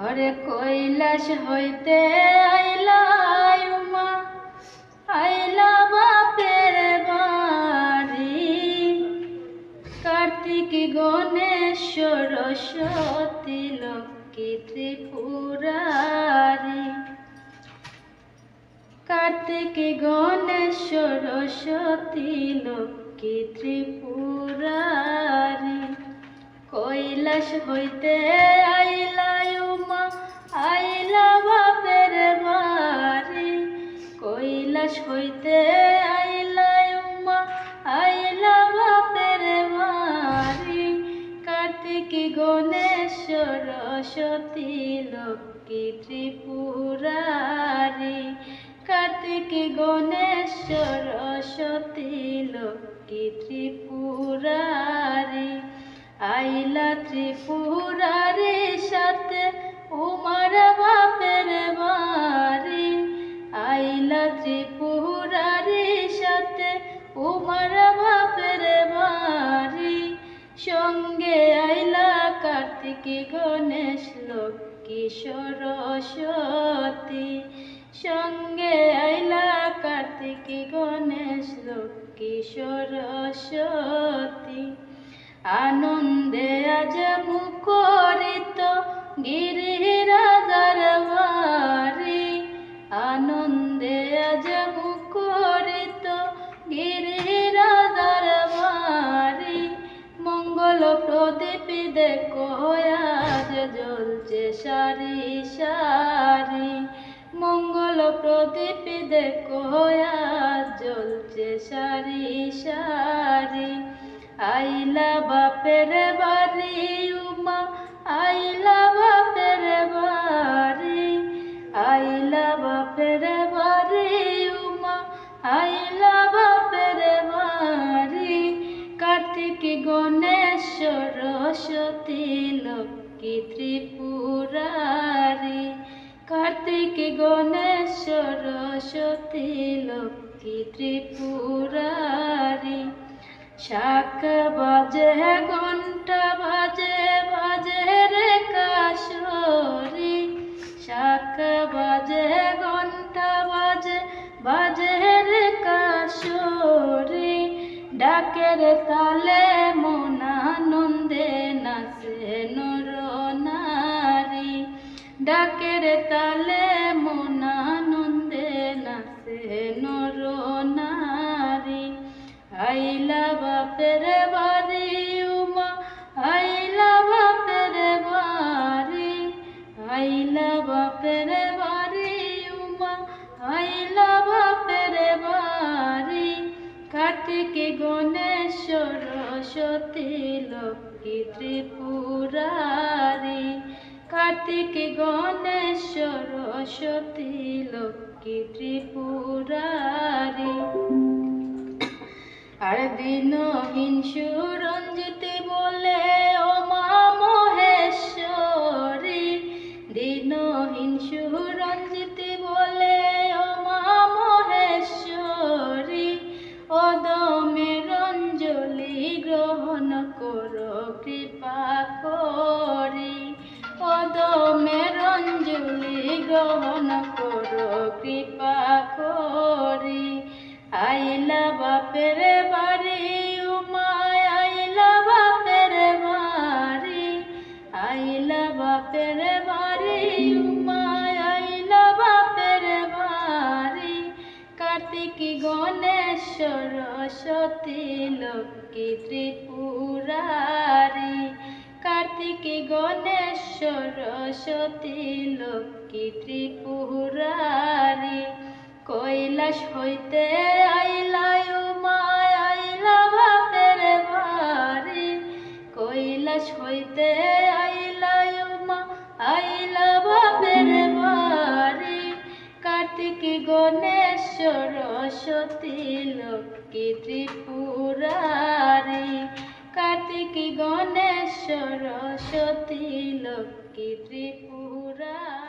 ওরে কৈলাস হইতে আইলা উমা, আইলা বাপের বাড়ি। কার্তিক গণেশ সরস্বতী লক্ষ্মী ত্রিপুরারি। কার্তিক গণেশ সরস্বতী লক্ষ্মী ত্রিপুরারি। কৈলাস হইতে আইলা উমা, আইলা বাপের বাড়ি। কৈলাস হইতে আইলা উমা, আইলা বাপের বাড়ি। কার্তিক গণেশ সরস্বতী লক্ষ্মী ত্রিপুরারি। কার্তিক গণেশ সরস্বতী লক্ষ্মী ত্রিপুরারি। আইলা ত্রিপুরারি সাথে উমার বাপের বাড়ি। আইলা ত্রিপুরারি সাথে উমার বাপের বাড়ি। সঙ্গে আইলা কার্তিক গণেশ লক্ষ্মী সরস্বতী। সঙ্গে আইলা কার্তিক গণেশ লক্ষ্মী সরস্বতী। আনন্দে আজ মুখরিত গিরিরাজার বাড়ি। আনন্দে আজ মুখরিত গিরিরাজার বাড়ি। মঙ্গল প্রদীপ দেখো আজ জ্বলছে সারি সারি। মঙ্গল প্রদীপ দেখো আজ জ্বলছে সারি সারি। আইলা বাপের বাড়ি উমা, আইলা বাপের বাড়ি। আইলা বাপের বাড়ি উমা, আইলা বাপের বাড়ি। কার্তিক গণেশ সরস্বতী লক্ষ্মী ত্রিপুরারি। কার্তিক গণেশ সরস্বতী লক্ষ্মী ত্রিপুরারি। শাক বাজে ঘন্টা বাজে, বাজে রে কাশরি। শাক বাজে ঘন্টা বাজে, বাজে রে কাশরি। ডাকের তালে মন আনন্দে নাচে নর নারী। ডাকের তালে মন আনন্দে নাচে নর নারী। আইলা বাপের বাড়ি উমা, আইলা বাপের বাড়ি। আইলা বাপের বাড়ি উমা, আইলা বাপের বাড়ি। কার্তিক গণেশ সরস্বতী লক্ষ্মী ত্রিপুরারি। কার্তিক গণেশ সরস্বতী লক্ষ্মী ত্রিপুরারি। আর দিনহীন সুরঞ্জিত বলে ও মা মহেশ্বরী। দিনহীন সুরঞ্জিত বলে ও মা মহেশ্বরী। অদমের অঞ্জলি গ্রহণ করো কৃপা করি। অদমের অঞ্জলি গ্রহণ করো কৃপা করি। আইলা বাপের বাড়ি উমা, আইলা বাপের বাড়ি। আইলা বাপের বাড়ি উমা, আইলা বাপের বাড়ি। কার্তিক গণেশ সরস্বতী লক্ষ্মী ত্রিপুরারি। কার্তিক গণেশ সরস্বতী লক্ষ্মী ত্রিপুরারি। কৈলাস হইতে আইলা উমা, আইলা বাপের বাড়ি। কৈলাস হইতে আইলা উমা, আইলা বাপের বাড়ি। কার্তিক গণেশ সরস্বতী লক্ষ্মী ত্রিপুরারি। কার্তিক গণেশ সরস্বতী লক্ষ্মী ত্রিপুরারি।